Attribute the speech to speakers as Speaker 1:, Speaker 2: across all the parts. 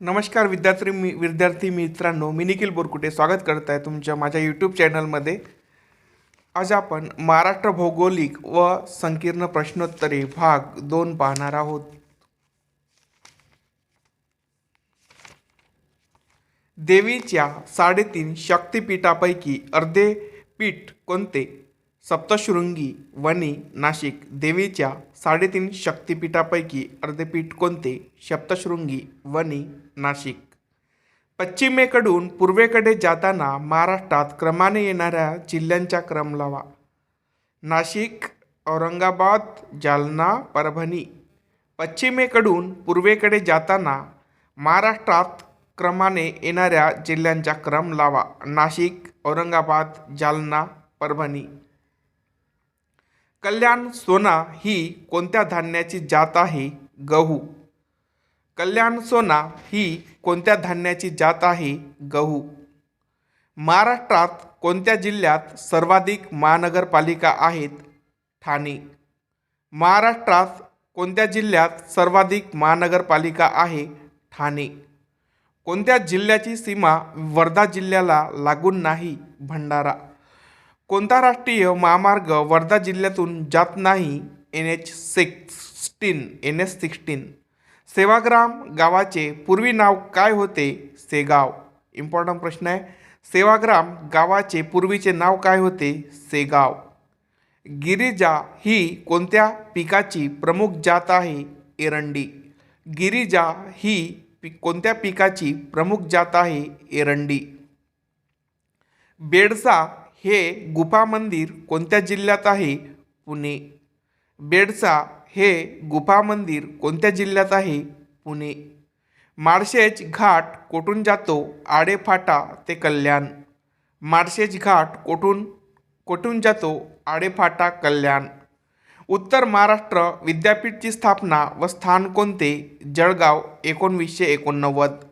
Speaker 1: नमस्कार विद्यार्थी मित्रांनो, मी निखिल बोरकुटे स्वागत करत आहे तुमच्या माझ्या यूट्यूब चॅनलमध्ये. आज आपण महाराष्ट्र भौगोलिक व संकीर्ण प्रश्नोत्तरे भाग 2 पाहणार आहोत. देवीच्या 3.5 शक्तिपीठापैकी अर्धे पीठ कोणते? सप्तशृंगी, वणी, नाशिक. देवीच्या 3.5 शक्तिपीठापैकी अर्धे पीठ कोणते? सप्तशृंगी, वणी, नाशिक. पश्चिमेकडून पूर्वेकडे जाताना महाराष्ट्रात क्रमाने येणाऱ्या जिल्ह्यांचा क्रम लावा. नाशिक, औरंगाबाद, जालना, परभणी. पश्चिमेकडून पूर्वेकडे जाताना महाराष्ट्रात क्रमाने येणाऱ्या जिल्ह्यांचा क्रम लावा. नाशिक, औरंगाबाद, जालना, परभणी. कल्याण सोना ही कोणत्या धान्याची जात आहे? गहू. कल्याण सोना ही कोणत्या धान्याची जात आहे? गहू. महाराष्ट्रात कोणत्या जिल्ह्यात सर्वाधिक महानगरपालिका आहेत? ठाणे. महाराष्ट्रात कोणत्या जिल्ह्यात सर्वाधिक महानगरपालिका आहे? ठाणे. कोणत्या जिल्ह्याची सीमा वर्धा जिल्ह्याला लागून नाही? भंडारा. कोणता राष्ट्रीय महामार्ग वर्धा जिल्ह्यातून जात नाही? NH16. सेवाग्राम गावाचे पूर्वी नाव काय होते? सेगाव. इम्पॉर्टंट प्रश्न आहे. सेवाग्राम गावाचे पूर्वीचे नाव काय होते? सेगाव. गिरिजा ही कोणत्या पिकाची प्रमुख जात आहे? एरंडी. गिरिजा ही कोणत्या पिकाची प्रमुख जात आहे? एरंडी. बेडसा हे गुफा मंदिर कोणत्या जिल्ह्यात आहे? पुणे. बेडसा हे गुफा मंदिर कोणत्या जिल्ह्यात आहे? पुणे. माळशेज घाट कोठून जातो? आडेफाटा ते कल्याण. माळशेज घाट कोठून जातो? आडेफाटा, कल्याण. उत्तर महाराष्ट्र विद्यापीठची स्थापना व स्थान कोणते? जळगाव, 1989.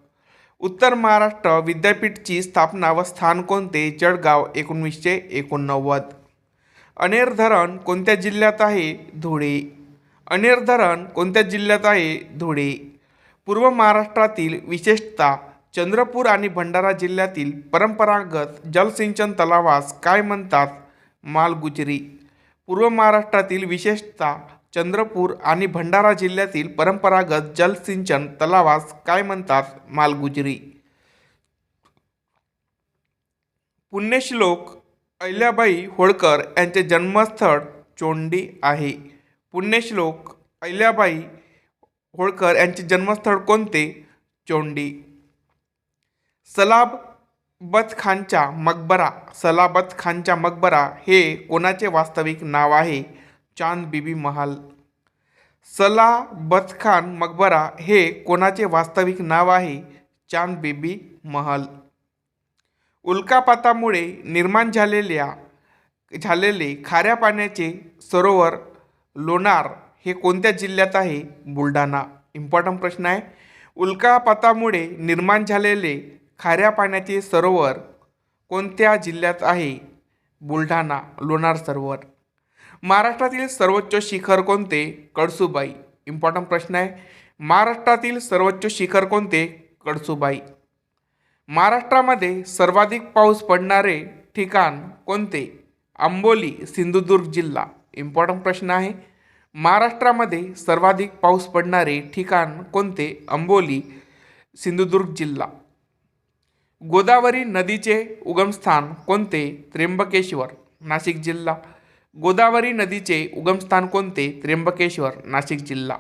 Speaker 1: उत्तर महाराष्ट्र विद्यापीठची स्थापना व स्थान कोणते? जळगाव, 1989. अनेर धरण कोणत्या जिल्ह्यात आहे? धुळे. अनेर धरण कोणत्या जिल्ह्यात आहे? धुळे. पूर्व महाराष्ट्रातील विशेषतः चंद्रपूर आणि भंडारा जिल्ह्यातील परंपरागत जलसिंचन तलावास काय म्हणतात? मालगुजरी. पूर्व महाराष्ट्रातील विशेषतः चंद्रपूर आणि भंडारा जिल्ह्यातील परंपरागत जलसिंचन तलावास काय म्हणतात? मालगुजरी. पुण्यश्लोक अहिल्याबाई होळकर यांचे जन्मस्थळ चोंडी आहे. पुण्यश्लोक अहिल्याबाई होळकर यांचे जन्मस्थळ कोणते? चोंडी. सलाबतखानचा मकबरा हे कोणाचे वास्तविक नाव आहे? चांद बीबी महल. सलाबतखान मकबरा हे कोणाचे वास्तविक नाव आहे? चांद बीबी महल. उल्कापातामुळे निर्माण झालेले खाऱ्या पाण्याचे सरोवर लोणार हे कोणत्या जिल्ह्यात आहे? बुलढाणा. इम्पॉर्टंट प्रश्न आहे. उल्कापातामुळे निर्माण झालेले खाऱ्या पाण्याचे सरोवर कोणत्या जिल्ह्यात आहे? बुलढाणा, लोणार सरोवर. महाराष्ट्रातील सर्वोच्च शिखर कोणते? कळसुबाई. इम्पॉर्टंट प्रश्न आहे. महाराष्ट्रातील सर्वोच्च शिखर कोणते? कळसुबाई. महाराष्ट्रामध्ये सर्वाधिक पाऊस पडणारे ठिकाण कोणते? आंबोली, सिंधुदुर्ग जिल्हा. इम्पॉर्टंट प्रश्न आहे. महाराष्ट्रामध्ये सर्वाधिक पाऊस पडणारे ठिकाण कोणते? आंबोली, सिंधुदुर्ग जिल्हा. गोदावरी नदीचे उगमस्थान कोणते? त्र्यंबकेश्वर, नाशिक जिल्हा. गोदावरी नदीचे उगमस्थान कोणते? त्र्यंबकेश्वर, नाशिक जिल्हा.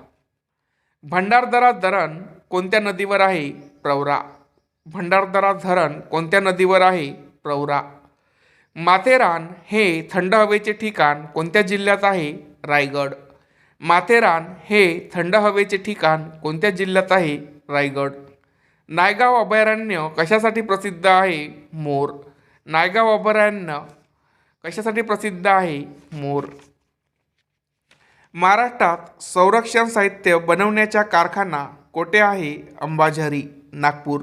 Speaker 1: भंडारदरा धरण कोणत्या नदीवर आहे? प्रवरा. भंडारदरा धरण कोणत्या नदीवर आहे? प्रवरा. माथेरान हे थंड हवेचे ठिकाण कोणत्या जिल्ह्यात आहे? रायगड. माथेरान हे थंड हवेचे ठिकाण कोणत्या जिल्ह्यात आहे? रायगड. नायगाव अभयारण्य कशासाठी प्रसिद्ध आहे? मोर. नायगाव अभयारण्य कशासाठी प्रसिद्ध आहे? मोर. महाराष्ट्रात संरक्षण साहित्य बनवण्याचा कारखाना कोठे आहे? अंबाझरी, नागपूर.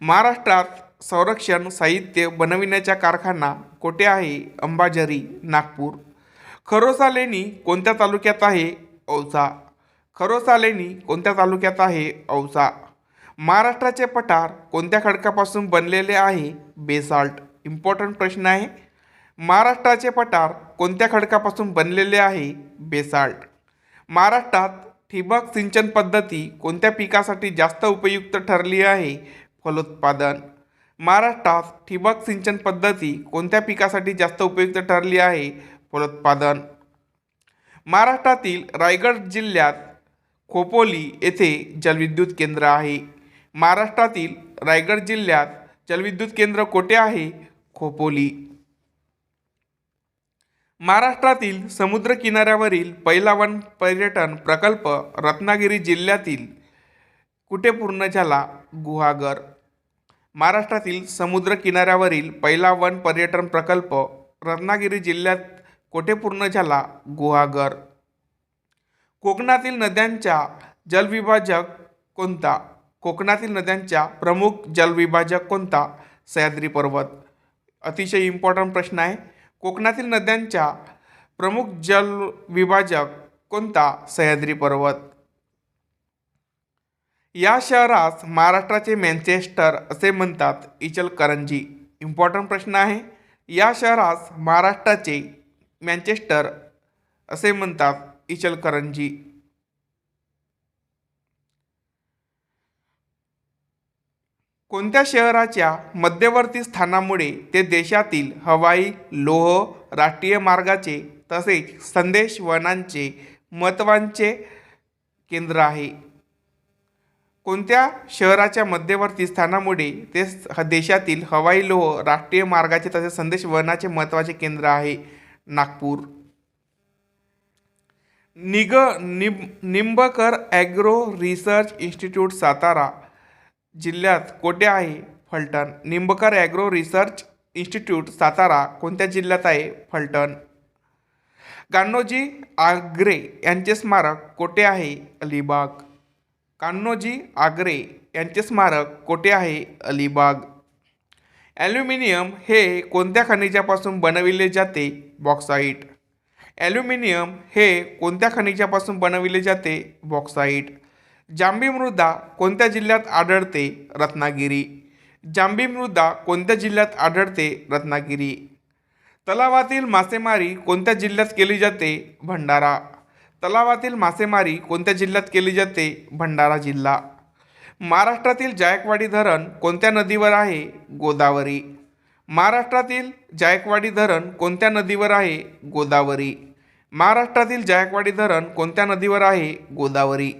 Speaker 1: महाराष्ट्रात संरक्षण साहित्य बनविण्याचा कारखाना कोठे आहे? अंबाझरी, नागपूर. खरोसा लेणी कोणत्या तालुक्यात आहे? औसा. खरोसा लेणी कोणत्या तालुक्यात आहे? औसा. महाराष्ट्राचे पठार कोणत्या खडकापासून बनलेले आहे? बेसाल्ट. इम्पॉर्टंट प्रश्न आहे. महाराष्ट्राचे पठार कोणत्या खडकापासून बनलेले आहे? बेसाल्ट. महाराष्ट्रात ठिबक सिंचन पद्धती कोणत्या पिकासाठी जास्त उपयुक्त ठरली आहे? फलोत्पादन. महाराष्ट्रात ठिबक सिंचन पद्धती कोणत्या पिकासाठी जास्त उपयुक्त ठरली आहे? फलोत्पादन. महाराष्ट्रातील रायगड जिल्ह्यात खोपोली येथे जलविद्युत केंद्र आहे. महाराष्ट्रातील रायगड जिल्ह्यात जलविद्युत केंद्र कोठे आहे? खोपोली. महाराष्ट्रातील समुद्र किनाऱ्यावरील पहिला वन पर्यटन प्रकल्प रत्नागिरी जिल्ह्यातील कुठे पूर्ण झाला? गुहागर. महाराष्ट्रातील समुद्र किनाऱ्यावरील पहिला वन पर्यटन प्रकल्प रत्नागिरी जिल्ह्यात कोठे पूर्ण झाला? गुहागर. कोकणातील नद्यांचा जलविभाजक कोणता? कोकणातील नद्यांचा प्रमुख जलविभाजक कोणता? सह्याद्री पर्वत. अतिशय इम्पॉर्टंट प्रश्न आहे. कोकणातील नद्यांचा प्रमुख जलविभाजक कोणता? सह्याद्री पर्वत. या शहरास महाराष्ट्राचे मँचेस्टर असे म्हणतात. इचलकरंजी. इम्पॉर्टंट प्रश्न आहे. या शहरास महाराष्ट्राचे मँचेस्टर असे म्हणतात. इचलकरंजी. कोणत्या शहराच्या मध्यवर्ती स्थानामुळे ते देशातील हवाई, लोह, राष्ट्रीय मार्गाचे तसेच संदेश वहनांचे महत्त्वाचे केंद्र आहे? कोणत्या शहराच्या मध्यवर्ती स्थानामुळे ते देशातील हवाई, लोह, राष्ट्रीय मार्गाचे तसेच संदेश वहनाचे महत्त्वाचे केंद्र आहे? Nagpur. Nimbkar agro research institute Satara जिल्ह्यात कोठे आहे? Phaltan. Nimbkar agro research institute Satara कोणत्या जिल्ह्यात आहे? फलटण. कान्होजी आंग्रे यांचे स्मारक कोठे आहे? अलिबाग. कान्होजी आंग्रे यांचे स्मारक कोठे आहे? अलिबाग. ॲल्युमिनियम हे कोणत्या खनिजापासून बनविले जाते? बॉक्साईट. ॲल्युमिनियम हे कोणत्या खनिजापासून बनविले जाते? बॉक्साईट. जांभी मृदा कोणत्या जिल्ह्यात आढळते? रत्नागिरी. जांभी मृदा कोणत्या जिल्ह्यात आढळते? रत्नागिरी. तलावातील मासेमारी कोणत्या जिल्ह्यात केली जाते? भंडारा. तलावातील मासेमारी कोणत्या जिल्ह्यात केली जाते? भंडारा जिल्हा. महाराष्ट्रातील जायकवाडी धरण कोणत्या नदीवर आहे? गोदावरी. महाराष्ट्रातील जायकवाडी धरण कोणत्या नदीवर आहे? गोदावरी. महाराष्ट्रातील जायकवाडी धरण कोणत्या नदीवर आहे? गोदावरी.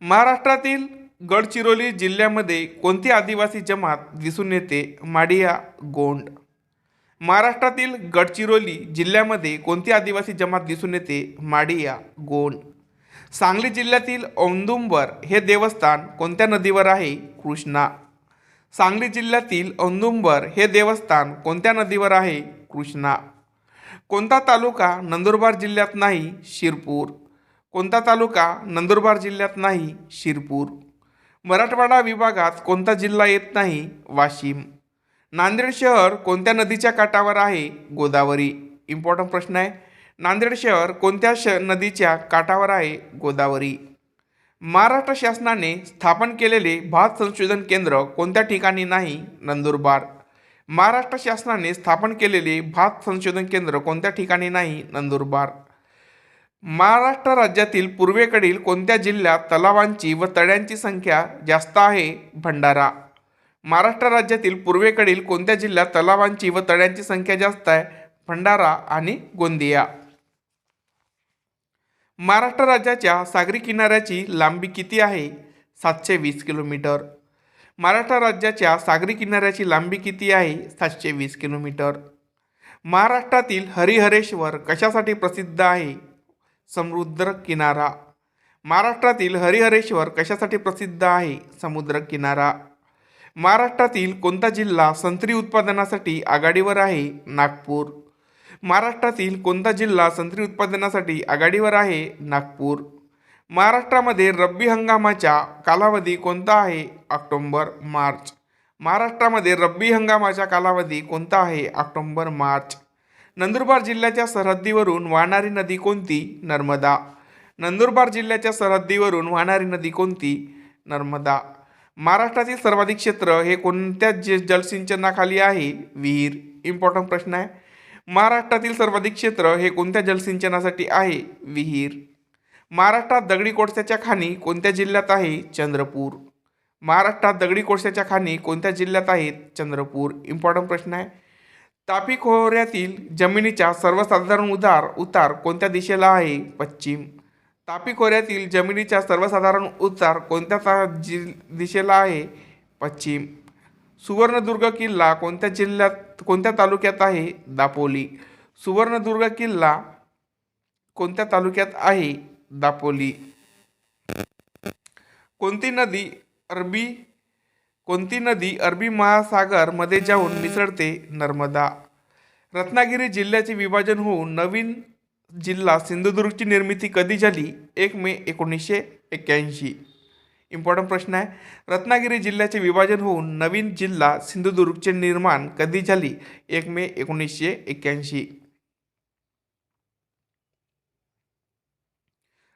Speaker 1: महाराष्ट्रातील गडचिरोली जिल्ह्यामध्ये कोणती आदिवासी जमात दिसून येते? माडिया, गोंड. महाराष्ट्रातील गडचिरोली जिल्ह्यामध्ये कोणती आदिवासी जमात दिसून येते? माडिया, गोंड. सांगली जिल्ह्यातील औदुंबर हे देवस्थान कोणत्या नदीवर आहे? कृष्णा. सांगली जिल्ह्यातील औदुंबर हे देवस्थान कोणत्या नदीवर आहे? कृष्णा. कोणता तालुका नंदुरबार जिल्ह्यात नाही? शिरपूर. कोणता तालुका नंदुरबार जिल्ह्यात नाही? शिरपूर. मराठवाडा विभागात कोणता जिल्हा येत नाही? वाशिम. नांदेड शहर कोणत्या नदीच्या काठावर आहे? गोदावरी. इम्पॉर्टंट प्रश्न आहे. नांदेड शहर कोणत्या नदीच्या काठावर आहे? गोदावरी. महाराष्ट्र शासनाने स्थापन केलेले भात संशोधन केंद्र कोणत्या ठिकाणी नाही? नंदुरबार. महाराष्ट्र शासनाने स्थापन केलेले भात संशोधन केंद्र कोणत्या ठिकाणी नाही? नंदुरबार. महाराष्ट्र राज्यातील पूर्वेकडील कोणत्या जिल्ह्यात तलावांची व तळ्यांची संख्या जास्त आहे? भंडारा. महाराष्ट्र राज्यातील पूर्वेकडील कोणत्या जिल्ह्यात तलावांची व तळ्यांची संख्या जास्त आहे? भंडारा आणि गोंदिया. महाराष्ट्र राज्याच्या सागरी किनाऱ्याची लांबी किती आहे? 720 किलोमीटर. महाराष्ट्र राज्याच्या सागरी किनाऱ्याची लांबी किती आहे? 720 किलोमीटर. महाराष्ट्रातील हरिहरेश्वर कशासाठी प्रसिद्ध आहे? समुद्र किनारा. महाराष्ट्रातील हरिहरेश्वर कशासाठी प्रसिद्ध आहे? समुद्र किनारा. महाराष्ट्रातील कोणता जिल्हा संत्री उत्पादनासाठी आघाडीवर आहे? नागपूर. महाराष्ट्रातील कोणता जिल्हा संत्री उत्पादनासाठी आघाडीवर आहे? नागपूर. महाराष्ट्रामध्ये रब्बी हंगामाचा कालावधी कोणता आहे? ऑक्टोबर मार्च. महाराष्ट्रामध्ये रब्बी हंगामाचा कालावधी कोणता आहे? ऑक्टोबर मार्च. नंदुरबार जिल्ह्याच्या सरहद्दीवरून वाहणारी नदी कोणती? नर्मदा. नंदुरबार जिल्ह्याच्या सरहद्दीवरून वाहणारी नदी कोणती? नर्मदा. महाराष्ट्रातील सर्वाधिक क्षेत्र हे कोणत्या जलसिंचनाखाली आहे? विहीर. इम्पॉर्टंट प्रश्न आहे. महाराष्ट्रातील सर्वाधिक क्षेत्र हे कोणत्या जलसिंचनासाठी आहे? विहीर. महाराष्ट्रात दगडी कोळशाच्या खाणी कोणत्या जिल्ह्यात आहे? चंद्रपूर. महाराष्ट्रात दगडी कोळशाच्या खाणी कोणत्या जिल्ह्यात आहेत? चंद्रपूर. इम्पॉर्टंट प्रश्न आहे. तापी खोऱ्यातील जमिनीचा सर्वसाधारण उतार कोणत्या दिशेला आहे? पश्चिम. तापी खोऱ्यातील जमिनीचा सर्वसाधारण उतार कोणत्या दिशेला आहे? पश्चिम. सुवर्णदुर्ग किल्ला कोणत्या तालुक्यात आहे? दापोली. सुवर्णदुर्ग किल्ला कोणत्या तालुक्यात आहे? दापोली. कोणती नदी अरबी महासागर मध्ये जाऊन मिसळते? नर्मदा. रत्नागिरी जिल्ह्याचे विभाजन होऊन नवीन जिल्हा सिंधुदुर्गची निर्मिती कधी झाली? 1 मे 1981. इम्पॉर्टंट प्रश्न आहे. रत्नागिरी जिल्ह्याचे विभाजन होऊन नवीन जिल्हा सिंधुदुर्गचे निर्माण कधी झाली? 1 मे 1981.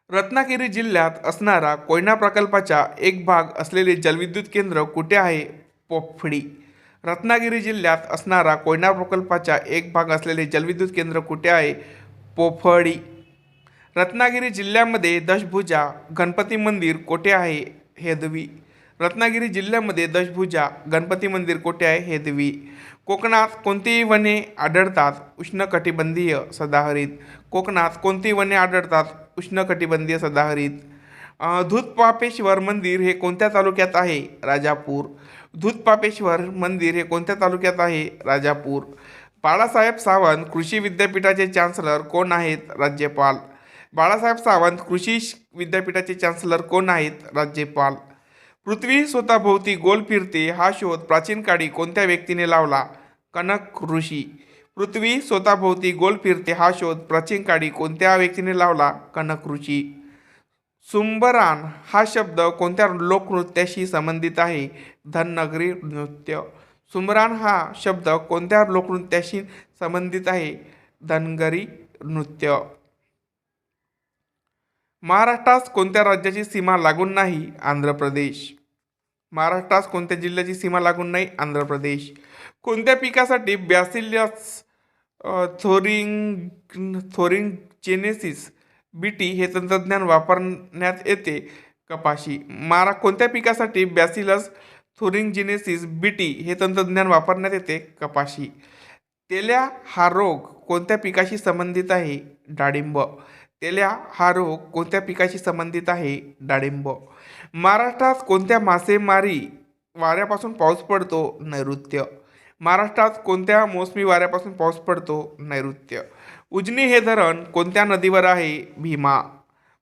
Speaker 1: रत्नागिरी जिल्ह्यात असणारा कोयना प्रकल्पाचा एक भाग असलेले जलविद्युत केंद्र कुठे आहे? पोफडी. रत्नागिरी जिल्ह्यात असणारा कोयना प्रकल्पाचा एक भाग असलेले जलविद्युत केंद्र कुठे आहे? पोफडी. रत्नागिरी जिल्ह्यामध्ये दशभुजा गणपती मंदिर कोठे आहे? हेदवी. रत्नागिरी जिल्ह्यामध्ये दशभुजा गणपती मंदिर कोठे आहे? हेदवी. कोकणात कोणती वने आढळतात? उष्णकटिबंधीय सदाहरित. कोकणात कोणती वने आढळतात? उष्णकटिबंधीय सदाहरित. धूतपापेश्वर मंदिर हे कोणत्या तालुक्यात आहे? राजापूर. धूतपापेश्वर मंदिर हे कोणत्या तालुक्यात आहे? राजापूर. बाळासाहेब सावंत कृषी विद्यापीठाचे चान्सलर कोण आहेत? राज्यपाल. बाळासाहेब सावंत कृषी विद्यापीठाचे चान्सलर कोण आहेत? राज्यपाल. पृथ्वी स्वतःभोवती गोल फिरते हा शोध प्राचीन काळी कोणत्या व्यक्तीने लावला? कनक ऋषी. पृथ्वी स्वतःभोवती गोल फिरते हा शोध प्राचीन काळी कोणत्या व्यक्तीने लावला? कनक ऋषी. सुंबरान हा शब्द कोणत्या लोकनृत्याशी संबंधित आहे? धनगरी नृत्य. सुंबरान हा शब्द कोणत्या लोकनृत्याशी संबंधित आहे? धनगरी नृत्य. महाराष्ट्रास कोणत्या राज्याची सीमा लागून नाही? आंध्र प्रदेश. महाराष्ट्रास कोणत्या जिल्ह्याची सीमा लागून नाही? आंध्र प्रदेश. कोणत्या पिकासाठी बॅसिलस थोरिंजेनेसिस बीटी हे तंत्रज्ञान वापरण्यात येते? कपाशी. कोणत्या पिकासाठी बॅसिलस थोरिंजेनेसिस बीटी हे तंत्रज्ञान वापरण्यात येते? कपाशी. तेल्या हा रोग कोणत्या पिकाशी संबंधित आहे? डाळिंब. तेल्या हा रोग कोणत्या पिकाशी संबंधित आहे? डाळिंब. महाराष्ट्रात कोणत्या मासेमारी वाऱ्यापासून पाऊस पडतो? नैऋत्य. महाराष्ट्रात कोणत्या मोसमी वाऱ्यापासून पाऊस पडतो? नैऋत्य. उजनी हे धरण कोणत्या नदीवर आहे? भीमा.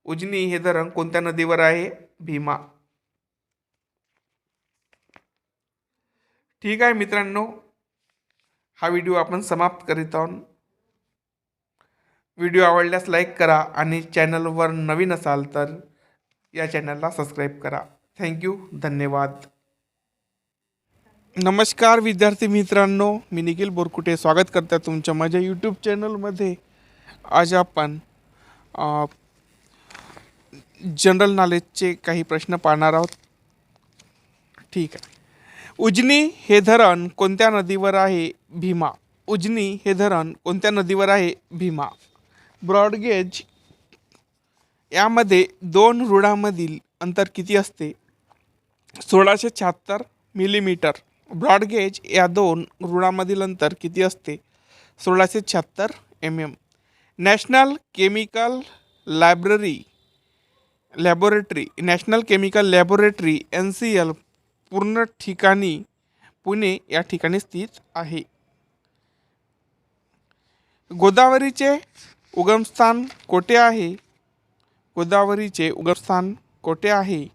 Speaker 1: उजनी हे धरण कोणत्या नदीवर आहे? भीमा. ठीक आहे मित्रांनो, हा व्हिडिओ आपण समाप्त करीत आहोत. व्हिडिओ आवडल्यास लाईक करा आणि चॅनलवर नवीन असाल तर या चॅनलला सबस्क्राईब करा. थँक्यू. धन्यवाद. नमस्कार विद्यार्थी मित्रांनो, मी निखिल बोरकुटे स्वागत करतो तुमच्या माझ्या यूट्यूब चॅनलमध्ये. आज आपण जनरल नॉलेजचे काही प्रश्न पाहणार आहोत. ठीक आहे. उजनी हे धरण कोणत्या नदीवर आहे? भीमा. उजनी हे धरण कोणत्या नदीवर आहे? भीमा. ब्रॉडगेज यामध्ये दोन रुळांमधील अंतर किती असते? 1676 मिलीमीटर. ब्रॉडगेज या दोन रुळांमधील अंतर किती असते? 1676 mm. National chemical laboratory NCL Pune या ठिकाणी स्थित आहे. गोदावरीचे उगमस्थान कोठे आहे? गोदावरीचे उगमस्थान कोठे आहे?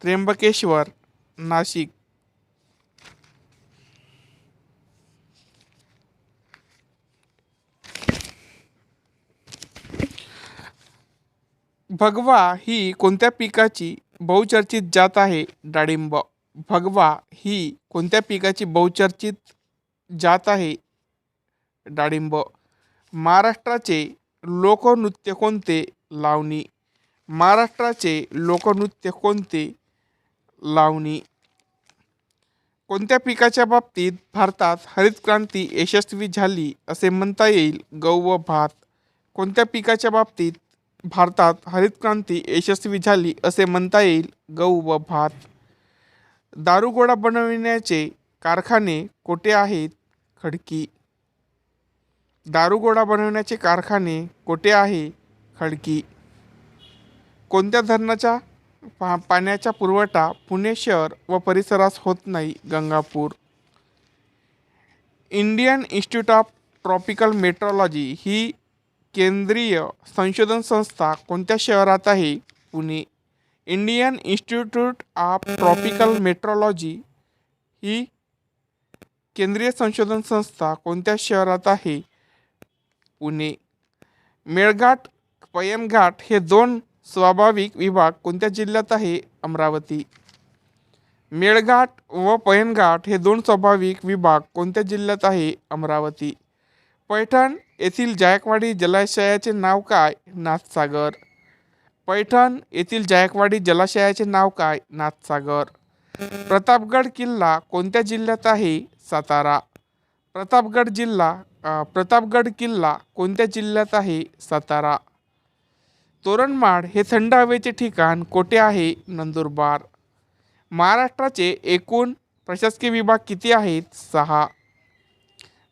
Speaker 1: त्र्यंबकेश्वर, नाशिक. भगवा ही कोणत्या पिकाची बहुचर्चित जात आहे? डाळिंब. भगवा ही कोणत्या पिकाची बहुचर्चित जात आहे? डाळिंब. महाराष्ट्राचे लोकनृत्य कोणते? लावणी. महाराष्ट्राचे लोकनृत्य कोणते? लावणी. कोणत्या पिकाच्या बाबतीत भारतात हरित क्रांती यशस्वी झाली असे म्हणता येईल? गहू व भात. कोणत्या पिकाच्या बाबतीत भारतात हरित क्रांती यशस्वी झाली असे म्हणता येईल? गहू व भात. दारुगोळा बनविण्याचे कारखाने कोठे आहेत? खडकी. दारुगोळा बनवण्याचे कारखाने कोठे आहे? खडकी. कोणत्या धरणाच्या पाण्याचा पुरवठा पुणे शहर व परिसरास होत नाही? Gangapur. Indian institute of tropical metrology ही केंद्रीय संशोधन संस्था कोणत्या शहरात आहे? Pune. Indian institute of tropical metrology ही केंद्रीय संशोधन संस्था कोणत्या शहरात आहे? पुणे. मेळघाट पयनघाट हे दोन स्वाभाविक विभाग कोणत्या जिल्ह्यात आहे? अमरावती. मेळघाट व पयनघाट हे दोन स्वाभाविक विभाग कोणत्या जिल्ह्यात आहे? अमरावती. पैठण येथील जायकवाडी जलाशयाचे नाव काय? नाथसागर. पैठण येथील जायकवाडी जलाशयाचे नाव काय? नाथसागर. प्रतापगड किल्ला कोणत्या जिल्ह्यात आहे? सातारा. प्रतापगड किल्ला कोणत्या जिल्ह्यात आहे? सातारा. तोरणमाळ हे थंड हवेचे ठिकाण कोठे आहे? नंदुरबार. महाराष्ट्राचे एकूण प्रशासकीय विभाग किती आहेत? 6.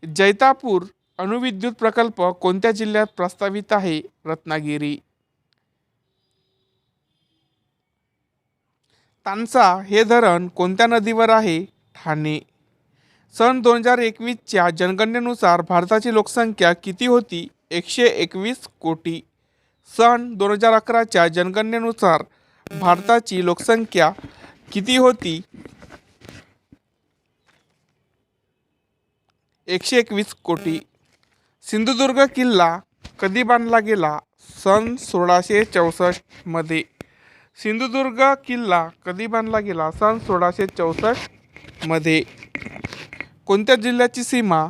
Speaker 1: जैतापूर अणुविद्युत प्रकल्प कोणत्या जिल्ह्यात प्रस्तावित आहे? रत्नागिरी. तानसा हे धरण कोणत्या नदीवर आहे? ठाणे. सन 2021च्या जनगणनेनुसार भारताची लोकसंख्या किती होती? 121 कोटी. सन 2011च्या जनगणनेनुसार भारताची लोकसंख्या किती होती? 121 कोटी. सिंधुदुर्ग किल्ला कधी बांधला गेला? सन 1664 मध्ये. सिंधुदुर्ग किल्ला कधी बांधला गेला? सन 1664 मध्ये. कोणत्या जिल्ह्याची सीमा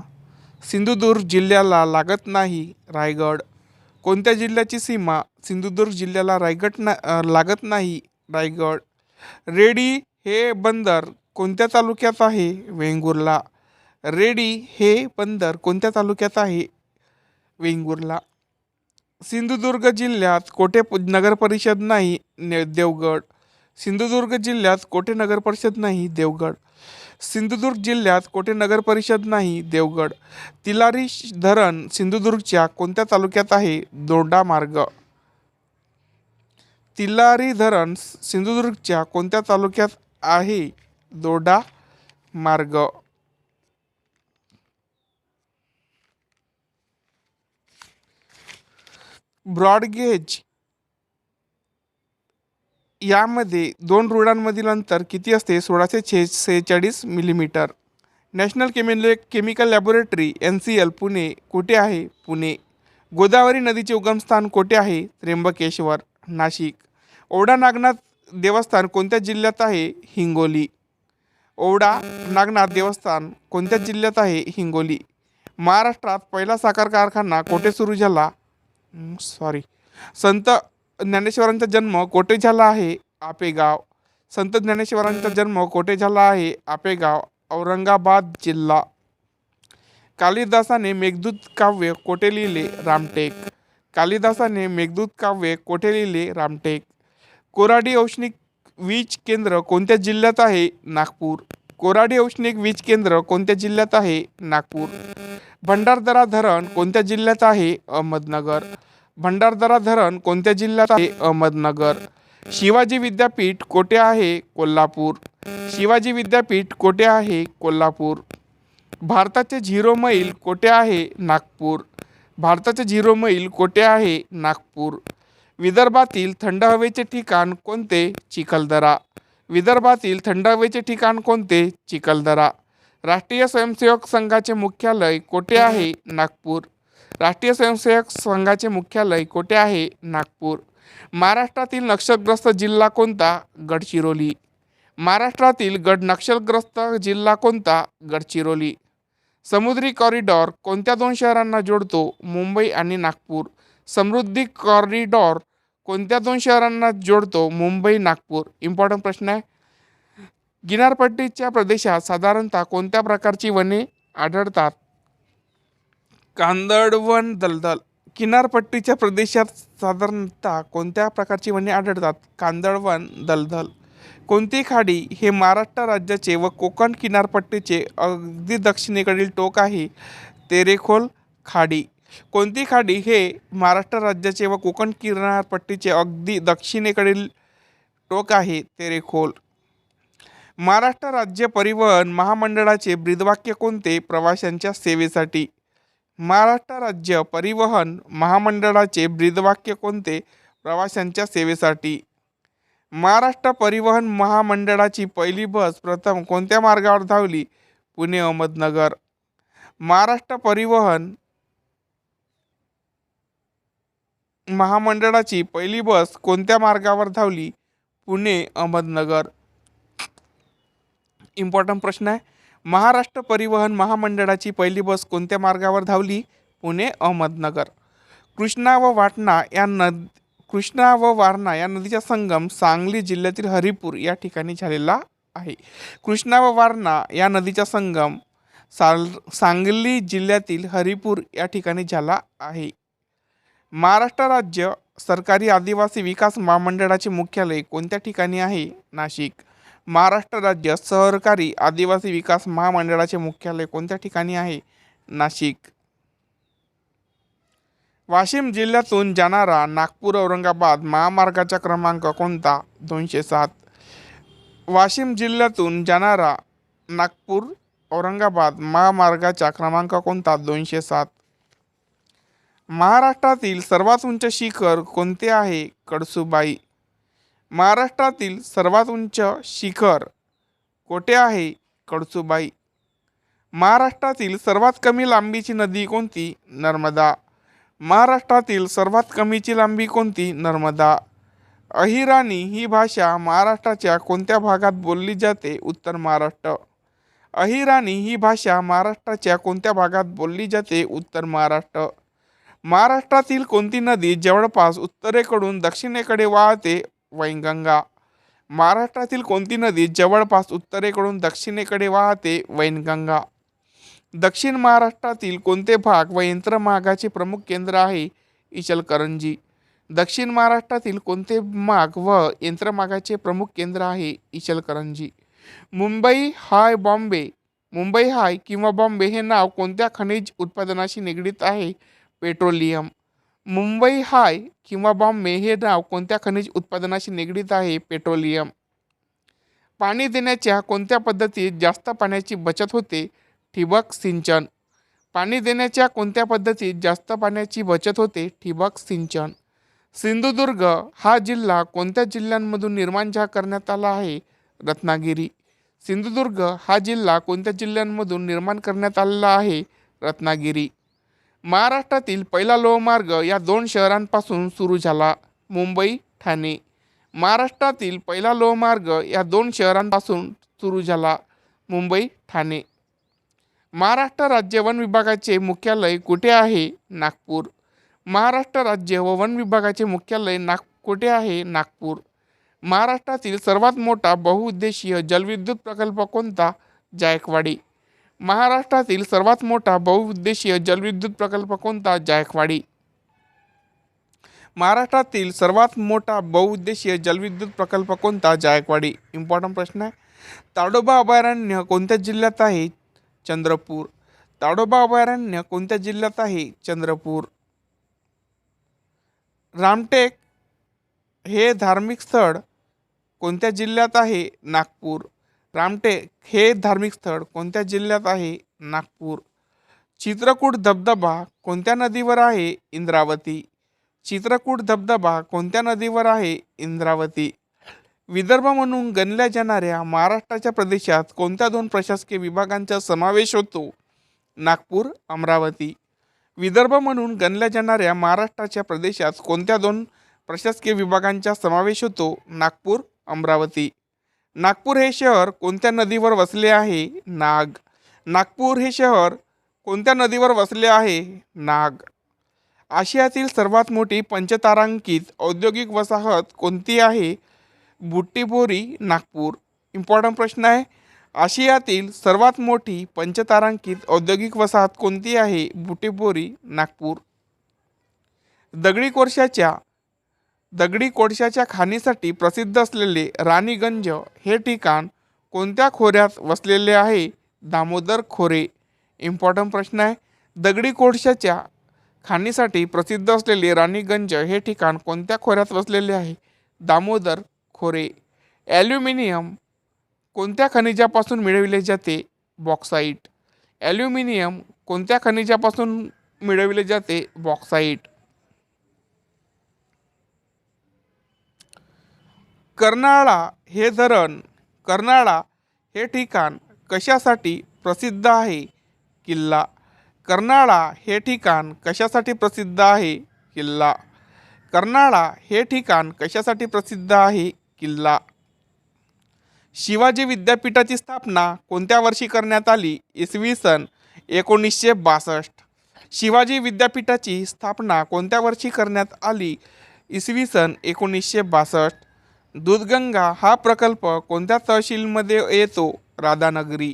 Speaker 1: सिंधुदुर्ग जिल्ह्याला लागत नाही? रायगड. कोणत्या जिल्ह्याची सीमा सिंधुदुर्ग जिल्ह्याला लागत नाही? रायगड. रेडी हे बंदर कोणत्या तालुक्यात आहे? वेंगुर्ला. रेडी हे बंदर कोणत्या तालुक्यात आहे? वेंगुर्ला. सिंधुदुर्ग जिल्ह्यात कोठे नगरपरिषद नाही? देवगड. सिंधुदुर्ग जिल्ह्यात कोठे नगरपरिषद नाही? देवगड. सिंधुदुर्ग जिल्ह्यात कोठे नगरपरिषद नाही? देवगड. तिलारी धरण सिंधुदुर्गच्या कोणत्या तालुक्यात आहे? दोडामार्ग. तिलारी धरण सिंधुदुर्गच्या कोणत्या तालुक्यात आहे? दोडामार्ग. ब्रॉडगेज यामध्ये दोन रुळांमधील अंतर किती असते? 1646 millimetre. National chemical laboratory NCL Pune कुठे आहे? पुणे. गोदावरी नदीचे उगमस्थान कोठे आहे? त्र्यंबकेश्वर. नाशिक. औंढा नागनाथ देवस्थान कोणत्या जिल्ह्यात आहे? हिंगोली. औंढा नागनाथ देवस्थान कोणत्या जिल्ह्यात आहे? हिंगोली. महाराष्ट्रात पहिला साखर कारखाना कोठे सुरू झाला? संत ज्ञानेश्वरांचा जन्म कोठे झाला आहे? आपेगाव. संत ज्ञानेश्वरांचा जन्म कोठे झाला आहे? आपेगाव, औरंगाबाद जिल्हा. कालिदासाने मेघदूत काव्य कोठे लिहिले? रामटेक. कालिदासाने मेघदूत काव्य कोठे लिहिले? रामटेक. कोराडी औष्णिक वीज केंद्र कोणत्या जिल्ह्यात आहे? नागपूर. कोराडी औष्णिक वीज केंद्र कोणत्या जिल्ह्यात आहे? नागपूर. भंडारदरा धरण कोणत्या जिल्ह्यात आहे? अहमदनगर. भंडारदरा धरण कोणत्या जिल्ह्यात आहे? अहमदनगर. शिवाजी विद्यापीठ कोठे आहे? कोल्हापूर. शिवाजी विद्यापीठ कोठे आहे? कोल्हापूर. भारताचे 0 मैल कोठे आहे? नागपूर. भारताचे 0 मैल कोठे आहे? नागपूर. विदर्भातील थंड हवेचे ठिकाण कोणते? चिखलदरा. विदर्भातील थंड हवेचे ठिकाण कोणते? चिखलदरा. राष्ट्रीय स्वयंसेवक संघाचे मुख्यालय कोठे आहे? नागपूर. राष्ट्रीय स्वयंसेवक संघाचे मुख्यालय कोठे आहे? नागपूर. महाराष्ट्रातील नक्षलग्रस्त जिल्हा कोणता? गडचिरोली. महाराष्ट्रातील नक्षलग्रस्त जिल्हा कोणता? गडचिरोली. समुद्री कॉरिडॉर कोणत्या 2 शहरांना जोडतो? मुंबई आणि नागपूर. समृद्धी कॉरिडॉर कोणत्या दोन शहरांना जोडतो? मुंबई नागपूर. इम्पॉर्टंट प्रश्न आहे. किनारपट्टीच्या प्रदेशात साधारणतः कोणत्या प्रकारची वने आढळतात? कांदळवन दलदल. किनारपट्टीच्या प्रदेशात साधारणतः कोणत्या प्रकारची वने आढळतात? कांदळवन दलदल. कोणती खाडी हे महाराष्ट्र राज्याचे व कोकण किनारपट्टीचे अगदी दक्षिणेकडील टोक आहे? तेरेखोल खाडी. कोणती खाडी हे महाराष्ट्र राज्याचे व कोकण किनारपट्टीचे अगदी दक्षिणेकडील टोक आहे? तेरेखोल. महाराष्ट्र राज्य परिवहन महामंडळाचे ब्रीदवाक्य कोणते? प्रवाशांच्या सेवेसाठी. महाराष्ट्र राज्य परिवहन महामंडळाचे ब्रीदवाक्य कोणते? प्रवाशांच्या सेवेसाठी. महाराष्ट्र परिवहन महामंडळाची पहिली बस प्रथम कोणत्या मार्गावर धावली? पुणे अहमदनगर. महाराष्ट्र परिवहन महामंडळाची पहिली बस कोणत्या मार्गावर धावली? पुणे अहमदनगर. इम्पॉर्टंट प्रश्न आहे. महाराष्ट्र परिवहन महामंडळाची पहिली बस कोणत्या मार्गावर धावली? पुणे अहमदनगर. कृष्णा व वारणा या नदीचा संगम सांगली जिल्ह्यातील हरिपूर या ठिकाणी झालेला आहे. कृष्णा व वारणा या नदीचा संगम सांगली जिल्ह्यातील हरिपूर या ठिकाणी झाला आहे. महाराष्ट्र राज्य सरकारी आदिवासी विकास महामंडळाचे मुख्यालय कोणत्या ठिकाणी आहे? नाशिक. महाराष्ट्र राज्य सहकारी आदिवासी विकास महामंडळाचे मुख्यालय कोणत्या ठिकाणी आहे? नाशिक. वाशिम जिल्ह्यातून जाणारा नागपूर औरंगाबाद महामार्गाचा क्रमांक कोणता? 207. वाशिम जिल्ह्यातून जाणारा नागपूर औरंगाबाद महामार्गाचा क्रमांक कोणता? 207. महाराष्ट्रातील सर्वात उंच शिखर कोणते आहे? कळसुबाई. महाराष्ट्रातील सर्वात उंच शिखर कोठे आहे? कळसुबाई. महाराष्ट्रातील सर्वात कमी लांबीची नदी कोणती? नर्मदा. महाराष्ट्रातील सर्वात कमीची लांबी कोणती? नर्मदा. अहिराणी ही भाषा महाराष्ट्राच्या कोणत्या भागात बोलली जाते? उत्तर महाराष्ट्र. अहिराणी ही भाषा महाराष्ट्राच्या कोणत्या भागात बोलली जाते? उत्तर महाराष्ट्र. महाराष्ट्रातील कोणती नदी जवळपास उत्तरेकडून दक्षिणेकडे वाहते? वैनगंगा. महाराष्ट्रातील कोणती नदी जवळपास उत्तरेकडून दक्षिणेकडे वाहते? वैनगंगा. दक्षिण महाराष्ट्रातील कोणते भाग व यंत्रमागाचे प्रमुख केंद्र आहे? इचलकरंजी. दक्षिण महाराष्ट्रातील कोणते माग व यंत्रमागाचे प्रमुख केंद्र आहे? इचलकरंजी. मुंबई हाय किंवा बॉम्बे हे नाव कोणत्या खनिज उत्पादनाशी निगडीत आहे? पेट्रोलियम. मुंबई हाय किंवा बॉम्बे हे नाव कोणत्या खनिज उत्पादनाशी निगडीत आहे? पेट्रोलियम. पाणी देण्याच्या कोणत्या पद्धतीत जास्त पाण्याची बचत होते? ठिबक सिंचन. पाणी देण्याच्या कोणत्या पद्धतीत जास्त पाण्याची बचत होते? ठिबक सिंचन. सिंधुदुर्ग हा जिल्हा कोणत्या जिल्ह्यांमधून निर्माण करण्यात आला आहे? रत्नागिरी. सिंधुदुर्ग हा जिल्हा कोणत्या जिल्ह्यांमधून निर्माण करण्यात आलेला आहे? रत्नागिरी. महाराष्ट्रातील पहिला लोहमार्ग या दोन शहरांपासून सुरू झाला. मुंबई ठाणे. महाराष्ट्रातील पहिला लोहमार्ग या दोन शहरांपासून सुरू झाला. मुंबई ठाणे. महाराष्ट्र राज्य वन विभागाचे मुख्यालय कुठे आहे? नागपूर. महाराष्ट्र राज्य व वन विभागाचे मुख्यालय कुठे आहे? नागपूर. महाराष्ट्रातील सर्वात मोठा बहुउद्देशीय जलविद्युत प्रकल्प कोणता? जायकवाडी. महाराष्ट्रातील सर्वात मोठा बहुउद्देशीय जलविद्युत प्रकल्प कोणता? जायकवाडी. महाराष्ट्रातील सर्वात मोठा बहुउद्देशीय जलविद्युत प्रकल्प कोणता? जायकवाडी. इम्पॉर्टंट प्रश्न आहे. ताडोबा अभयारण्य कोणत्या जिल्ह्यात आहे? चंद्रपूर. ताडोबा अभयारण्य कोणत्या जिल्ह्यात आहे? चंद्रपूर. रामटेक हे धार्मिक स्थळ कोणत्या जिल्ह्यात आहे? नागपूर. रामटेक हे धार्मिक स्थळ कोणत्या जिल्ह्यात आहे? नागपूर. चित्रकूट धबधबा कोणत्या नदीवर आहे? इंद्रावती. चित्रकूट धबधबा कोणत्या नदीवर आहे? इंद्रावती. विदर्भ म्हणून गणल्या जाणाऱ्या महाराष्ट्राच्या प्रदेशात कोणत्या दोन प्रशासकीय विभागांचा समावेश होतो? नागपूर, अमरावती. विदर्भ म्हणून गणल्या जाणाऱ्या महाराष्ट्राच्या प्रदेशात कोणत्या दोन प्रशासकीय विभागांचा समावेश होतो? नागपूर, अमरावती. नागपूर हे शहर कोणत्या नदीवर वसले आहे? नाग. नागपूर हे शहर कोणत्या नदीवर वसले आहे? नाग. आशियातील सर्वात मोठी पंचतारांकित औद्योगिक वसाहत कोणती आहे? बुट्टीबोरी, नागपूर. इम्पॉर्टंट प्रश्न आहे. आशियातील सर्वात मोठी पंचतारांकित औद्योगिक वसाहत कोणती आहे? बुट्टीबोरी, नागपूर. दगडी कोळशाच्या खाणीसाठी प्रसिद्ध असलेले राणीगंज हे ठिकाण कोणत्या खोऱ्यात वसलेले आहे? दामोदर खोरे. इम्पॉर्टंट प्रश्न आहे. दगडी कोळशाच्या खाणीसाठी प्रसिद्ध असलेले राणीगंज हे ठिकाण कोणत्या खोऱ्यात वसलेले आहे? दामोदर खोरे. ॲल्युमिनियम कोणत्या खनिजापासून मिळविले जाते? बॉक्साईट. ॲल्युमिनियम कोणत्या खनिजापासून मिळविले जाते? बॉक्साईट. कर्नाळा हे ठिकाण कशासाठी प्रसिद्ध आहे? किल्ला. कर्नाळा हे ठिकाण कशासाठी प्रसिद्ध आहे? किल्ला. कर्नाळा हे ठिकाण कशासाठी प्रसिद्ध आहे? किल्ला. शिवाजी विद्यापीठाची स्थापना कोणत्या वर्षी करण्यात आली? इसवी सन 1962. शिवाजी विद्यापीठाची स्थापना कोणत्या वर्षी करण्यात आली? इसवी सन 1962. दूधगंगा हा प्रकल्प कोणत्या तहसीलमध्ये येतो? राधानगरी.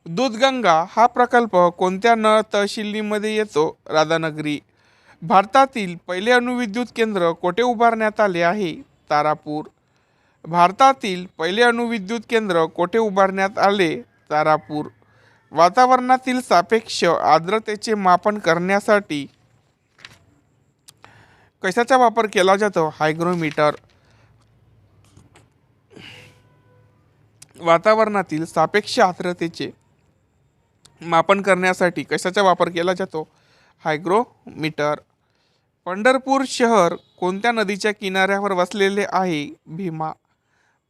Speaker 1: दूधगंगा हा प्रकल्प कोणत्या तहसीलमध्ये येतो? राधानगरी. भारतातील पहिले अणुविद्युत केंद्र कोठे उभारण्यात आले आहे? तारापूर. भारतातील पहिले अणुविद्युत केंद्र कोठे उभारण्यात आले? तारापूर. वातावरणातील सापेक्ष आर्द्रतेचे मापन करण्यासाठी कशाचा वापर केला जातो? हायग्रोमीटर. वातावरणातील सापेक्ष आर्द्रतेचे मापन करण्यासाठी कशाचा वापर केला जातो? हायग्रोमीटर. पंढरपूर शहर कोणत्या नदीच्या किनाऱ्यावर वसलेले आहे? भीमा.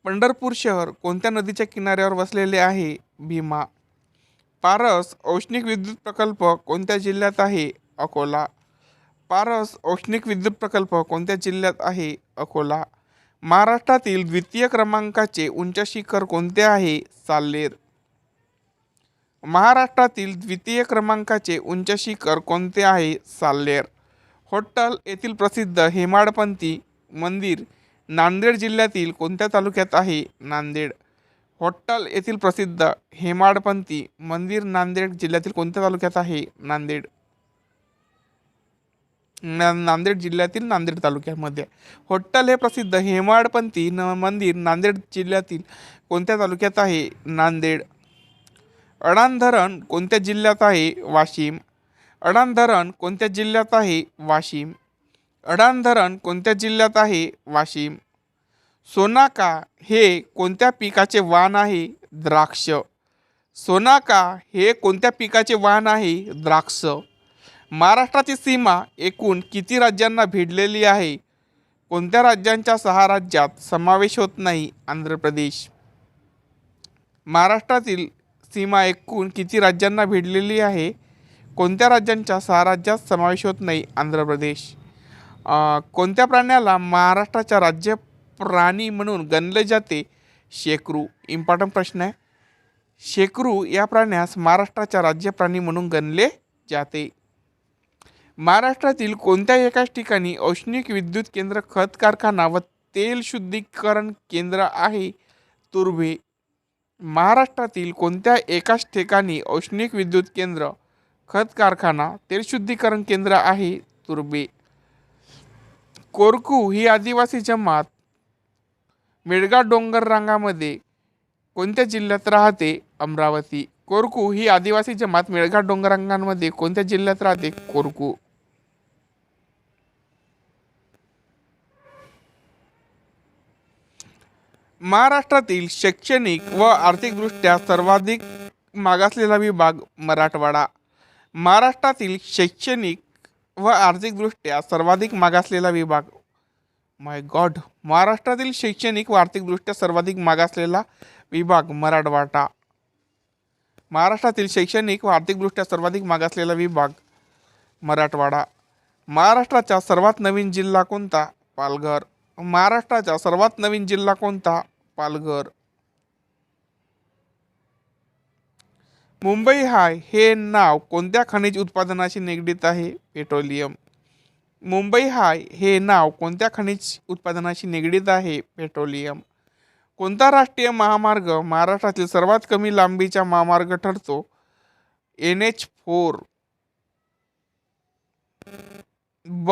Speaker 1: पंढरपूर शहर कोणत्या नदीच्या किनाऱ्यावर वसलेले आहे? भीमा. पारस औष्णिक विद्युत प्रकल्प कोणत्या जिल्ह्यात आहे? अकोला. पारस औष्णिक विद्युत प्रकल्प कोणत्या जिल्ह्यात आहे? अकोला. महाराष्ट्रातील द्वितीय क्रमांकाचे उंच शिखर कोणते आहे? साल्हेर. महाराष्ट्रातील द्वितीय क्रमांकाचे उंच शिखर कोणते आहे? साल्हेर. होट्टल येथील प्रसिद्ध हेमाडपंथी मंदिर नांदेड जिल्ह्यातील कोणत्या तालुक्यात आहे? नांदेड. होट्टल येथील प्रसिद्ध हेमाडपंथी मंदिर नांदेड जिल्ह्यातील कोणत्या तालुक्यात आहे? नांदेड. नांदेड जिल्ह्यातील नांदेड तालुक्यामध्ये. होट्टल हे प्रसिद्ध हेमाडपंथी मंदिर नांदेड जिल्ह्यातील कोणत्या तालुक्यात आहे? नांदेड. अडाण धरण कोणत्या जिल्ह्यात आहे? वाशिम. अडाण धरण कोणत्या जिल्ह्यात आहे? वाशिम. अडाण धरण कोणत्या जिल्ह्यात आहे? वाशिम. सोनाका हे कोणत्या पिकाचे वाण आहे? द्राक्ष. सोनाका हे कोणत्या पिकाचे वाण आहे? द्राक्ष. महाराष्ट्राची सीमा एकूण किती राज्यांना भिडलेली आहे? कोणत्या राज्यांच्या 6 राज्यात समावेश होत नाही? आंध्र प्रदेश. महाराष्ट्रातील सीमा एकूण किती राज्यांना भिडलेली आहे? कोणत्या राज्यांच्या 6 राज्यात समावेश होत नाही? आंध्र प्रदेश. कोणत्या प्राण्याला महाराष्ट्राचा राज्य प्राणी म्हणून गणले जाते? शेकरू. इम्पॉर्टंट प्रश्न आहे. शेकरू या प्राण्यास महाराष्ट्राचा राज्य प्राणी म्हणून गणले जाते. महाराष्ट्रातील कोणत्या एकाच ठिकाणी औष्णिक विद्युत केंद्र, खत कारखाना व तेल शुद्धीकरण केंद्र आहे? तुर्भे. महाराष्ट्रातील कोणत्या एकाच ठिकाणी औष्णिक विद्युत केंद्र, खत कारखाना, तेल शुद्धीकरण केंद्र आहे? तुर्भे. कोरकू ही आदिवासी जमात मेळघाट डोंगर रांगामध्ये कोणत्या जिल्ह्यात राहते? अमरावती. कोरकू ही आदिवासी जमात मेळघाट डोंगररांगांमध्ये कोणत्या जिल्ह्यात राहते? कोरकू. महाराष्ट्रातील शैक्षणिक व आर्थिकदृष्ट्या सर्वाधिक मागासलेला विभाग मराठवाडा. महाराष्ट्रातील शैक्षणिक व आर्थिकदृष्ट्या सर्वाधिक मागासलेला विभाग, माय गॉड, महाराष्ट्रातील शैक्षणिक व आर्थिकदृष्ट्या सर्वाधिक मागासलेला विभाग मराठवाडा. महाराष्ट्रातील शैक्षणिक व आर्थिकदृष्ट्या सर्वाधिक मागासलेला विभाग मराठवाडा. महाराष्ट्राचा सर्वात नवीन जिल्हा कोणता? पालघर. महाराष्ट्राचा सर्वात नवीन जिल्हा कोणता? पालघर. मुंबई हाय हे नाव कोणत्या खनिज उत्पादनाशी निगडीत आहे? पेट्रोलियम. मुंबई हाय हे नाव कोणत्या खनिज उत्पादनाशी निगडीत आहे? पेट्रोलियम. कोणता राष्ट्रीय महामार्ग महाराष्ट्रातील सर्वात कमी लांबीचा महामार्ग ठरतो? NH4. ब.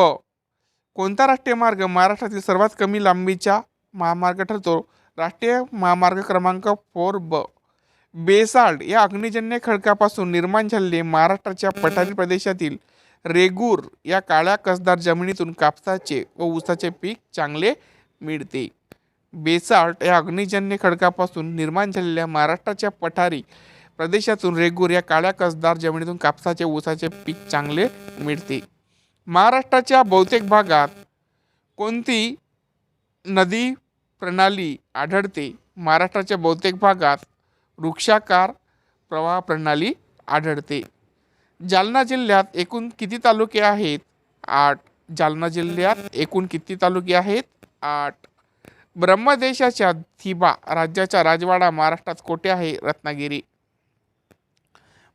Speaker 1: कोणता राष्ट्रीय मार्ग महाराष्ट्रातील सर्वात कमी लांबीचा महामार्ग ठरतो? राष्ट्रीय महामार्ग क्रमांक 4B. बेसाल्ट या अग्निजन्य खडकापासून निर्माण झालेले महाराष्ट्राच्या पठारी प्रदेशातील रेगूर या काळ्या कसदार जमिनीतून कापसाचे व ऊसाचे पीक चांगले मिळते. बेसाल्ट या अग्निजन्य खडकापासून निर्माण झालेल्या महाराष्ट्राच्या पठारी प्रदेशातून रेगूर या काळ्या कसदार जमिनीतून कापसाचे ऊसाचे पीक चांगले मिळते. महाराष्ट्राच्या बहुतेक भागात कोणती नदी प्रणाली आढळते? महाराष्ट्राच्या बहुतेक भागात वृक्षाकार प्रवाह प्रणाली आढळते. जालना जिल्ह्यात एकूण किती तालुके आहेत? 8. जालना जिल्ह्यात एकूण किती तालुके आहेत? 8. ब्रह्मदेशाच्या थिबा राज्याचा राजवाडा महाराष्ट्रात कोठे आहे? रत्नागिरी.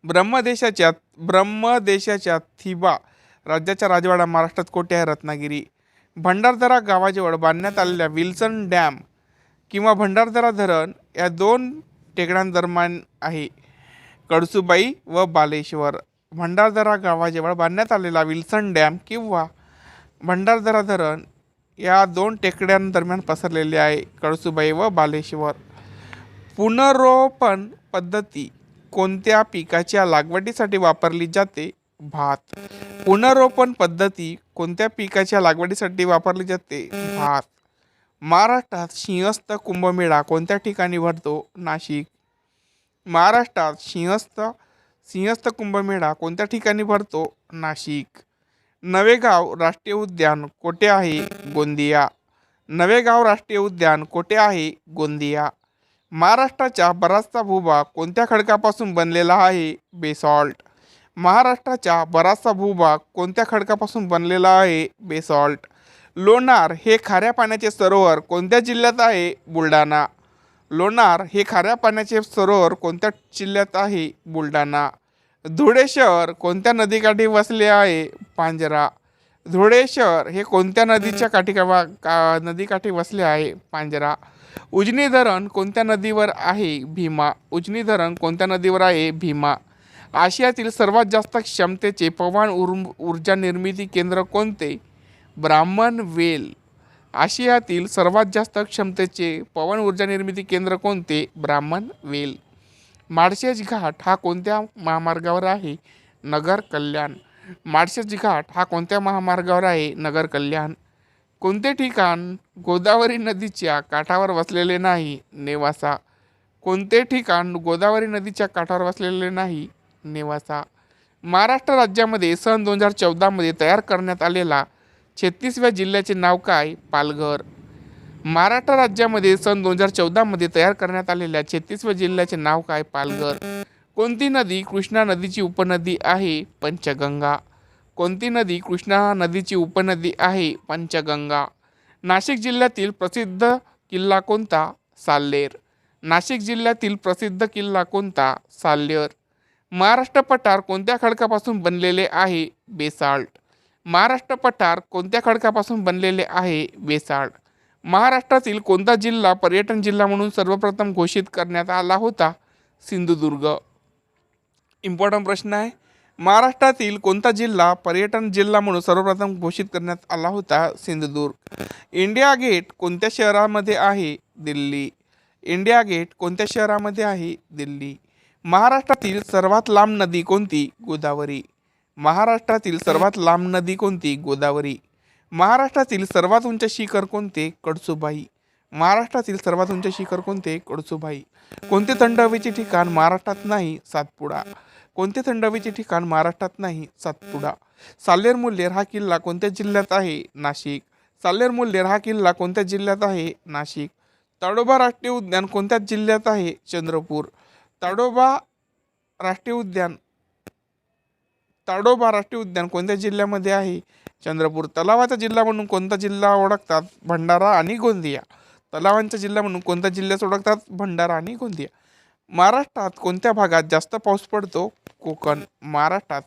Speaker 1: ब्रह्मदेशाच्या थिबा राज्याचा राजवाडा महाराष्ट्रात कोठे आहे? रत्नागिरी. भंडारदरा गावाजवळ बांधण्यात आलेल्या विल्सन डॅम किंवा भंडारदरा धरण या 2 टेकड्यांदरम्यान आहे. कळसुबाई व बालेश्वर. भंडारदरा गावाजवळ बांधण्यात आलेला विल्सन डॅम किंवा भंडारदरा धरण या 2 टेकड्यांदरम्यान पसरलेले आहे. कळसुबाई व बालेश्वर. पुनरोपण पद्धती कोणत्या पिकाच्या लागवडीसाठी वापरली जाते? भात. पुनरोपण पद्धती कोणत्या पिकाच्या लागवडीसाठी वापरली जाते? भात. महाराष्ट्रात सिंहस्थ कुंभमेळा कोणत्या ठिकाणी भरतो? नाशिक. महाराष्ट्रात सिंहस्थ कुंभमेळा कोणत्या ठिकाणी भरतो? नाशिक. नवेगाव राष्ट्रीय उद्यान कोठे आहे? गोंदिया. नवेगाव राष्ट्रीय उद्यान कोठे आहे? गोंदिया. महाराष्ट्राचा बराचसा भूभाग कोणत्या खडकापासून बनलेला आहे? बेसॉल्ट. महाराष्ट्राचा बराचसा भूभाग कोणत्या खडकापासून बनलेला आहे? बेसॉल्ट. लोणार हे खाऱ्या पाण्याचे सरोवर कोणत्या जिल्ह्यात आहे? बुलढाणा. लोणार हे खाऱ्या पाण्याचे सरोवर कोणत्या जिल्ह्यात आहे? बुलढाणा. धुळे शहर कोणत्या नदीकाठी वसले आहे? पांजरा. धुळे शहर हे कोणत्या नदीच्या नदीकाठी वसले आहे? पांजरा. उजनी धरण कोणत्या नदीवर आहे? भीमा. उजनी धरण कोणत्या नदीवर आहे? भीमा. आशियातील सर्वात जास्त क्षमतेचे पवन ऊर्जा निर्मिती केंद्र कोणते? ब्राह्मणवेल. आशियातील सर्वात जास्त क्षमतेचे पवन ऊर्जा निर्मिती केंद्र कोणते? ब्राह्मणवेल. माळशेज घाट हा कोणत्या महामार्गावर आहे? नगर कल्याण. माळशेज घाट हा कोणत्या महामार्गावर आहे? नगर कल्याण. कोणते ठिकाण गोदावरी नदीच्या काठावर वसलेले नाही? नेवासा. कोणते ठिकाण गोदावरी नदीच्या काठावर वसलेले नाही? नेवासा. महाराष्ट्र राज्यामध्ये सन 2014 मध्ये तयार करण्यात आलेला 36व्या जिल्ह्याचे नाव काय? पालघर. महाराष्ट्र राज्यामध्ये सन 2014 मध्ये तयार करण्यात आलेल्या 36व्या जिल्ह्याचे नाव काय? पालघर. कोणती नदी कृष्णा नदीची उपनदी आहे? पंचगंगा. कोणती नदी कृष्णा नदीची उपनदी आहे? पंचगंगा. नाशिक जिल्ह्यातील प्रसिद्ध किल्ला कोणता? साल्हेर. नाशिक जिल्ह्यातील प्रसिद्ध किल्ला कोणता? साल्हेर. महाराष्ट्र पठार कोणत्या खडकापासून बनलेले आहे? बेसाल्ट. महाराष्ट्र पठार कोणत्या खडकापासून बनलेले आहे? बेसाल्ट. महाराष्ट्रातील कोणता जिल्हा पर्यटन जिल्हा म्हणून सर्वप्रथम घोषित करण्यात आला होता? सिंधुदुर्ग. इम्पॉर्टंट प्रश्न आहे. महाराष्ट्रातील कोणता जिल्हा पर्यटन जिल्हा म्हणून सर्वप्रथम घोषित करण्यात आला होता? सिंधुदुर्ग. इंडिया गेट कोणत्या शहरामध्ये आहे? दिल्ली. इंडिया गेट कोणत्या शहरामध्ये आहे? दिल्ली. महाराष्ट्रातील सर्वात लांब नदी कोणती? गोदावरी. महाराष्ट्रातील सर्वात लांब नदी कोणती? गोदावरी. महाराष्ट्रातील सर्वात उंच शिखर कोणते? कळसुबाई. महाराष्ट्रातील सर्वात उंच शिखर कोणते? कळसुबाई. कोणते थंड हवेचे ठिकाण महाराष्ट्रात नाही? सातपुडा. कोणते थंड हवेचे ठिकाण महाराष्ट्रात नाही? सातपुडा. साल्हेर मुल्हेर हा किल्ला कोणत्या जिल्ह्यात आहे? नाशिक. साल्हेर मुल्हेर हा किल्ला कोणत्या जिल्ह्यात आहे? नाशिक. ताडोबा राष्ट्रीय उद्यान कोणत्या जिल्ह्यात आहे? चंद्रपूर. ताडोबा राष्ट्रीय उद्यान कोणत्या जिल्ह्यामध्ये आहे? चंद्रपूर. तलावाचा जिल्हा म्हणून कोणता जिल्हा ओळखतात? भंडारा आणि गोंदिया. तलावांचा जिल्हा म्हणून कोणत्या जिल्ह्यात ओळखतात? भंडारा आणि गोंदिया. महाराष्ट्रात कोणत्या भागात जास्त पाऊस पडतो? कोकण. महाराष्ट्रात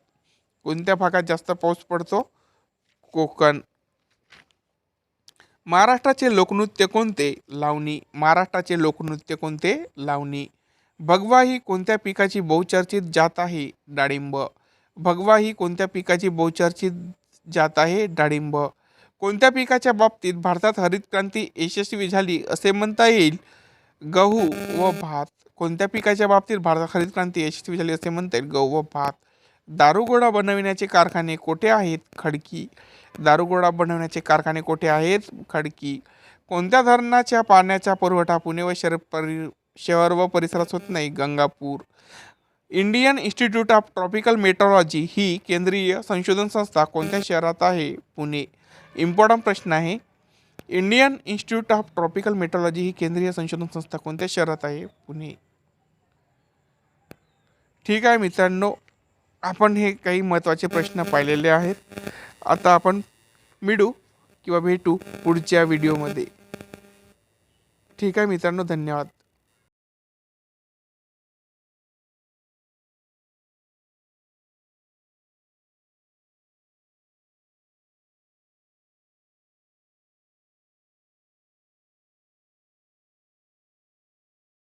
Speaker 1: कोणत्या भागात जास्त पाऊस पडतो? कोकण. महाराष्ट्राचे लोकनृत्य कोणते? लावणी. महाराष्ट्राचे लोकनृत्य कोणते? लावणी. भगवा ही कोणत्या पिकाची बहुचर्चित जात आहे? डाळिंब. भगवा ही कोणत्या पिकाची बहुचर्चित जात आहे? डाळिंब. कोणत्या पिकाच्या बाबतीत भारतात हरित क्रांती यशस्वी झाली असे म्हणता येईल? गहू व भात. कोणत्या पिकाच्या बाबतीत भारतात हरित क्रांती यशस्वी झाली असे म्हणता येईल? गहू व भात. दारुगोळा बनविण्याचे कारखाने कोठे आहेत? खडकी. दारुगोळा बनवण्याचे कारखाने कोठे आहेत? खडकी. कोणत्या धरणाच्या पाण्याचा पुरवठा पुणे व शहर व परिसरात होत नाही? Gangapur. Indian institute of tropical metrology ही केंद्रीय संशोधन संस्था कोणत्या शहरात आहे? पुणे. इम्पॉर्टंट प्रश्न आहे. Indian institute of tropical metrology ही केंद्रीय संशोधन संस्था कोणत्या शहरात आहे? पुणे. ठीक आहे मित्रांनो, आपण हे काही महत्त्वाचे प्रश्न पाहिलेले आहेत. आता आपण भेटू पुढच्या व्हिडिओमध्ये. ठीक आहे मित्रांनो, धन्यवाद.